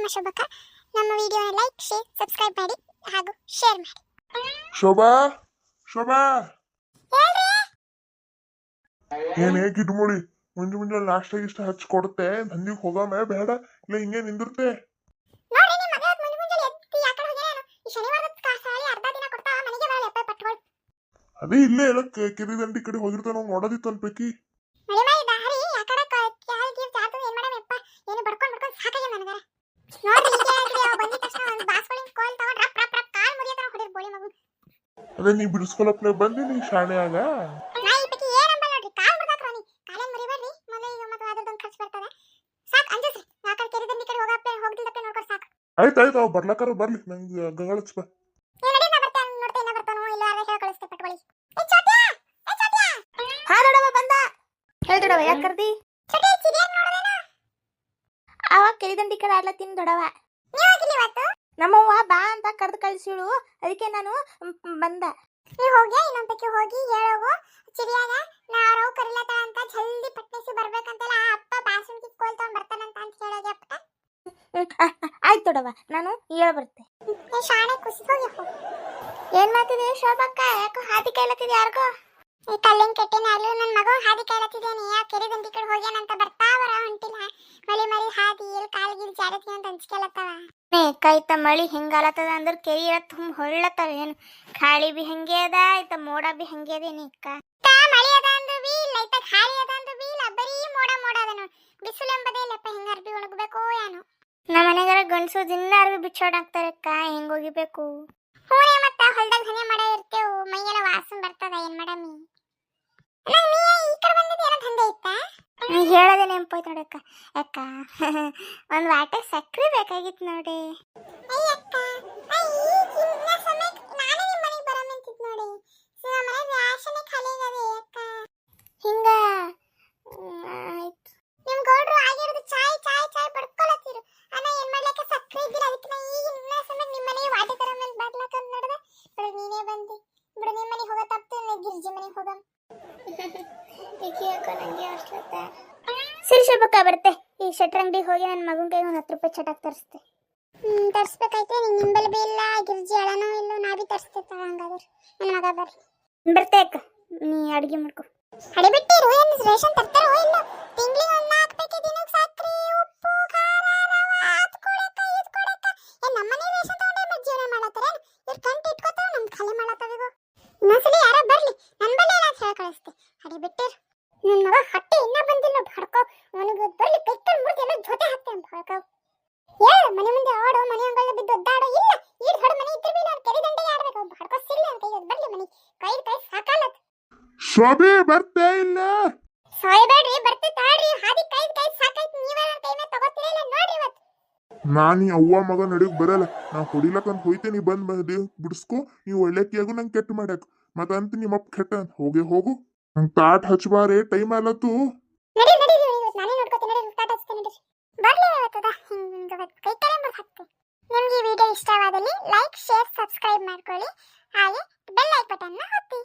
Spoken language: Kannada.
ನಿಮ್ಮ ಶೋಭಕ್ಕ. ನಮ್ಮ ವಿಡಿಯೋನ ಲೈಕ್, ಶೇರ್, ಸಬ್ಸ್ಕ್ರೈಬ್ ಮಾಡಿ ಹಾಗೂ ಶೇರ್ ಮಾಡಿ. ಶೋಭಾ ಶೋಭಾ ಹೇಳ್ರಿ. ಏನೇ ಗಿಡ್ಮುಳಿ ಮುಂಜಾನೆ ನಾಷ್ಟ ಗಿಷ್ಟ ಹಚ್ಚಿ ಕೊಡುತ್ತೆ. ದಂದಿಗೆ ಹೋಗಾಮೆ ಬೇಡ ಇಲ್ಲ ಹಿಂಗೆ ನಿಂದಿರ್ತೆ. ನೋಡಿ ನಿಮ್ಮ ಮಗ ಮುಂಜಾನೆ ಎತ್ತಿ ಆ ಕಡೆ ಹೋಗ್ಯಾನ. ಈ ಶನಿವಾರದ ಸಾಲಿ ಅರ್ಧ ದಿನ ಕೊಡ್ತಾವ, ಮನೆಗೆ ಬರಲ್ಲ ಎಪ್ಪ ಪಟ್ಗಳು. ಅದೇ ಇಲ್ಲೇ ಎಲ್ಲ ಕೆರಿದಂಡಿ ಕಡೆ ಹೋಗಿರ್ತಾನ ನೋಡೋದಿತ್ತು ಅನ್ಬೇಕಿ. ಮಳೆ ಮೈ ದಾರಿ ಆ ಕಡೆ ಕಾಲ್ ಗೀರ್ ಜಾತು ಏನ್ ಮಾಡಮಪ್ಪ. ಏನು ಬಡ್ಕೊಂಡು ಸಾಕಾಗಿದೆ ನನಗರ. ನೋಡಿ ಈಗ ಅವ ಬಂದಿದ ತಕ್ಷಣ ಒಂದು ಬಾಸ್ಗಳಿಂದ ಕೋಲ್ ತಗೊಂಡು ರಪ್ ರಪ್ ರಪ್ ಕಾಲ್ ಮುರಿಯತರ ಹೊಡಿರ್ ಬೋಳಿ ಮಗು. ಅದೇ ನೀ ಬಿಡಿಸ್ಕೊಳಪ್ಲೆ ಬಂದಿ ನೀ ಶಾಣೆಯಾಗ. ನಾ ಈ ಪೈಕಿ ಏನಂಬ ನೋಡ್ರಿ, ಕಾಲ್ ಮುರಿದಾಕ್ರ ನೀ ಕಾಲೇನ್ ಮುರಿಬೇಡ್ರಿ. ಮೊದಲು ಈಗ ಮತ್ತೆ ಅದರದೊಂದು ಖರ್ಚು ಬರ್ತದೆ. ಸಾಕು ಅಂಜಸ್ರಿ. ಆ ಕಡೆ ಕೆರಿದಂಡಿ ಕಡೆ ಹೋಗಪ್ಲೆ ಹೋಗ್ದಿದ್ದಪ್ಲೆ ನೋಡ್ಕೊಂಡು ಸಾಕು. ಆಯ್ತು ಅವ್ ಬರ್ಲಕ್ಕಾರ ಬರ್ಲಿ, ನಂಗೆ ಗಂಗಳಚ್ಚ ಬಾ. ನೀ ನಡಿ, ನಾ ಬರ್ತಾನೆ ನೋಡ್ತೇನೆ. ನಾ ಬರ್ತಾನೋ ಇಲ್ಲ ಅದೇ ಹೇಳಿ ಕಳಿಸ್ತೆ ಪಟ್ಕೊಳ್ಳಿ. ಏ ಚೋಟ್ಯಾ, ಏ ಚೋಟ್ಯಾ. ಹಾ ದೊಡವ ಬಂದ. ಹೇಳಿ ದೊಡವ, ಯಾಕೆ ಕರ್ದಿ? ಚೋಟ್ಯಾ ಚಿರಿಯಾಗಿ ನೋಡೋದೇನೋ. ಅವ ಕೆರಿದಂಡಿ ಕಡೆ ಆಡ್ಲತ್ತೀನಿ ದೊಡವ. ನೀವು ಹೋಗಿಲ್ಲ ಇವತ್ತು? ನಮ್ಮವ್ವ ಬಾ ಅಂತ ಕರೆದು ಕಳಿಸಿಳು, ಅದಕ್ಕೆ ನಾನು ಬಂದ. ನೀವು ಹೋಗಿ ಇನ್ನೊಂದಕ್ಕೆ ಹೋಗಿ ಹೇಳೋಗು ಚಿರಿಯಾಗ ನಾವ್ ಕರಿಲತ್ತಾಳ ಅಂತ ಜಲ್ದಿ ಪಟ್ನಿಸಿ ಬರ್ಬೇಕಂತೆಲ್ಲ. ಅಪ್ಪ ಬಾಸುನ್ ಕಿತ್ಕೊಳ್ ತಗೊಂಡ್ ಬರ್ತಾನಂತ ಅಂತ ಹೇಳೋಗಿ ಅಪ್ಪ. ಆಯ್ತು ದೊಡವ, ನಾನು ಹೇಳ ಬರ್ತೆ. ಏ ಶಾಣೆ ಖುಷಿ ಹೋಗಿ ಹೋಗು. ಏನ್ ಮಾಡ್ತಿದ್ದೆ ಶೋಭಕ್ಕ? ಯಾಕೋ ಹಾದಿ ಕೈಲತ್ತಿದ್ ಯಾರಿಗೋ? ಈ ಕಲ್ಲಿನ ಕೆಟ್ಟಿನ ಅಲ್ಲೂ ನನ್ನ ಮಗ ಹಾದಿ ಕಾಯ್ಲತ್ತಿದ್ದೇನೆ. ಆ ಕೆರೆದಂಡಿ ಕಡೆ ಹೋಗ್ಯಾನಂತ ಬರ್ತಾವರ ಹೊಂಟಿಲ್ಲ. ಮಳಿ ಹಾದಿ ಎಲ್ಲಿ ಕಾಲ್ಗಿಲ್ ಜಾರತಿ ಅಂತ ಹಂಚ್ಕೆಲತ್ತವ. ಕೈತ ಮಳಿ ಹೆಂಗಾಲತ್ತದ ಅಂದ್ರೆ ಕೆರಿ ತುಂಬ ಹೊಳ್ಳತ್ತವ. ಏನು ಖಾಳಿ ಬಿ ಹಂಗೆ ಅದ, ಆಯ್ತ ಮೋಡ ಬಿ ಹಂಗೆ ಅದ. ಏನಕ್ಕ ಮಳಿ ಅದ ಅಂದ್ರು ಬಿ ಇಲ್ಲ, ಐತ ಖಾಲಿ ಅದ ಅಂದ್ರು ಬಿ ಇಲ್ಲ. ಬರೀ ಮೋಡ ಅದ ನೋಡಿ. ಬಿಸಿಲು ಎಂಬುದೇ ಇಲ್ಲಪ್ಪ. ಹೆಂಗ ಅರ್ಬಿ ಒಣಗಬೇಕೋ ಏನೋ. ನಮ್ಮ ಮನೆಗಾರ ಗಂಡಸು ದಿನ ಅರ್ಬಿ ಬಿಚ್ಚೋಡಾಕ್ತಾರಕ್ಕ. ಹೆಂಗ್ ಹೋಗಿಬೇಕು? ಹೂನೇ ಮತ್ತ ಹೊಲ್ದಾಗ ಹನೆ ಮಾಡ ಇರ್ತೇವು. ಮೈಯೆಲ್ಲ ವಾಸನೆ ಬರ್ತದ. ಏನ್ ಮಾಡಮಿ? ನಂಗ್ ನೀ ಈ ಕಡೆ ಬಂದಿದ್ದು ಏನೋ ದಂಧೆ ಇತ್ತ? ಹೇಳೋದೇ ನೆನಪೋಯ್ತು ನೋಡಕ್ಕ. ಅಕ್ಕ ಒಂದು ವಾಟೆ ಸಕ್ರೆ ಬೇಕಾಗಿತ್ತು ನೋಡಿ. ಅಯ್ಯಕ್ಕ, ಈಗಿನ ಸಮಯಕ್ಕೆ ನಾನೇ ನಿಮ್ಮ ಮನೆಗೆ ಬರಮಂತಿದ್ ನೋಡಿ. ನಮ್ಮ ಮನೆ ರಾಶನೆ ಖಾಲಿ ಆಗದೆ ಅಕ್ಕ. ಹಿಂಗ ಆಯ್ತು. ನಿಮ್ ಗೌಡ್ರು ಆಗಿರೋದು ಚಾಯ್ ಚಾಯ್ ಚಾಯ್ ಬಡ್ಕೊಳತ್ತಿರು. ಅಣ್ಣ ಏನ್ ಮಾಡ್ಲಕ್ಕ ಸಕ್ರೆ ಇದ್ದಿಲ್ಲ. ಅದಕ್ಕೆ ನಾ ಈಗಿನ ಸಮಯಕ್ಕೆ ನಿಮ್ಮ ಮನೆಗೆ ವಾಟೆ ತರಮಂತ ಬರ್ಲಕ್ಕಂತ ನಡೆದ. ಬಿಡು ನೀನೇ ಬಂದಿ. ಬಿಡು ನಿಮ್ಮ ಮನೆಗೆ ಹೋಗ ತಪ್ತು, ಗಿರ್ಜಿ ಮನೆಗೆ ಹೋಗಮ್. ಸರಿ ಶೋಭಕ್ಕ ಬರ್ತೆ. ಈ ಶೆಟ್ರ್ ಅಂಗಡಿಗೆ ಹೋಗಿ ನನ್ನ ಮಗನ ಕೈಗೆ ಒಂದು 10 ರೂಪಾಯಿ ಚಟಾಕ್ ತರಿಸ್ತೆ. ತರ್ಸ್ಬೇಕಾಯ್ತೆ. ನಿಂಗೆ ನಿಂಬಲ್ ಬಿ ಇಲ್ಲ, ಗಿರ್ಜಿ ಅಳನೋ ಇಲ್ಲೋ, ನಾ ಬಿ ತರಿಸ್ತೇವೆ ಹಂಗಾದ್ರೆ. ನನ್ನ ಮಗ ಬರ್ರಿ. ಬರ್ತೆ ಅಕ್ಕ, ನೀ ಅಡುಗೆ ಮಾಡ್ಕೊ. ಅಡಿ ಬಿಟ್ಟಿರು. ಏನು ರೇಷನ್ ತರ್ತಾರೋ ಇಲ್ಲ? ತಿಂಗಳಿಗೆ ಒಂದು 4 ಪ್ಯಾಕೆಟ್ ದಿನಕ್ಕೆ ಸಕ್ರೆ, ಉಪ್ಪು, ಖಾರ, ರವೆ ಅದು ಕೊಡಕ್ಕ ಇದು ಕೊಡಕ್ಕ. ಏನು ನಮ್ಮನೆ ರೇಷನ್ ತಗೊಂಡೆ ಮತ್ತೆ ಜೀವನ ಮಾಡತ್ತಾರ? ಇವ್ರು ಕಂತು ಇಟ್ಕೋತಾವ, ನಮ್ಗೆ ಖಾಲಿ ಮಾಡತ್ತಾವಿಗೋ. ಇನ್ನೊಂದ್ಸಲಿ ಯಾರೋ ಬರ್ಲಿ, ನನ್ನ ಬಲ್ಲಿ ಇಲ್ಲ ಅಂತ ಹೇಳಿ ಕಳಿಸ್ತೆ. ಅಡಿ ಬಿಟ್ಟಿರು. ನನ್ನ ಮಗ ಹೊಟ್ಟೆ ಇನ್ನೂ ಬಂದಿಲ್ಲ. ಹೊಡ್ಕೋ ಅವನಿಗೆ ಬರ್ಲಿ ಕೈಕಲ್ ಮುರಿದು ಎಲ್ಲ ಜೊತೆ ಹಾಕ್ತೆ ಅಂತ ಹೊಡ್ಕೋ. ಹೇಳು ಮನೆ ಮುಂದೆ ಆಡೋ, ಮನೆ ಅಂಗಳ ಬಿದ್ದು ಒದ್ದಾಡೋ. ಇಲ್ಲ ಈಡ್ ಹೊಡ ಮನೆ ಇದ್ರ ಬಿ ನಾನು ಕೆರೆ ದಂಡೆಗೆ ಆಡ್ಬೇಕು. ಹೊಡ್ಕೋ ಸಿಲ್ಲ ಅಂತ ಕೈಗೆ ಬರ್ಲಿ ಮನೆ ಕೈ ಸಾಕಾಲತ್. ಶೋಭೆ ಬರ್ತೆ ಇಲ್ಲ? ಸಾಯ್ಬೇಡ್ರಿ, ಬರ್ತೆ ತಾಳ್ರಿ. ಹಾದಿ ಕೈ ಸಾಕಾಯ್ತು. ನೀವೇ ನನ್ನ ಕೈ ಮೇಲೆ ತಗೋತೀರಾ ಇಲ್ಲ ನೋಡ್ರಿ ಇವತ್ತು. ನಾನು ಈ ಅವ್ವ ಮಗ ನಡಿಯಕ್ ಬರಲ್ಲ. ನಾ ಹೊಡಿಲಕ್ಕಂತ ಹೋಯ್ತೇನೆ. ಬಂದು ಬಿಡಿಸ್ಕೊ. ನೀವು ಒಳ್ಳೆಕ್ಕಿಯಾಗು ನಂಗೆ ಕೆಟ್ಟ ಮಾಡ್ಯಾಕ. ಮತ್ತಂತ ನಿಮ್ಮಪ್ಪ ಕೆಟ್ಟ ಅಂತ ಹೋಗು. ನಂಗೆ ತಾಟ್ ಹಚ್ಬಾರೆ, ಟೈಮ್ ಆಲತ್ತು. ನಡಿ ಇವತ್ತು ನಾನೇ ನೋಡ್ಕೋತೀನಿ. ನಡಿ ಟಾಟಾ ಹಚ್ತೇನೆ. ನಡಿ ಬರ್ಲಿ ಇವತ್ತದ. ಹಿಂಗೆ ಕೈ ಕಾಲೇ ಮುರಿದು ಹಾಕ್ತೀನಿ. ನಿಮ್ಗೆ ಈ ವಿಡಿಯೋ ಇಷ್ಟವಾದಲ್ಲಿ ಲೈಕ್, ಶೇರ್, ಸಬ್ಸ್ಕ್ರೈಬ್ ಮಾಡ್ಕೊಳ್ಳಿ. ಹಾಗೆ ಬೆಲ್ ಐಕಾನ್ ಬಟನ್ನ ಒತ್ತಿ.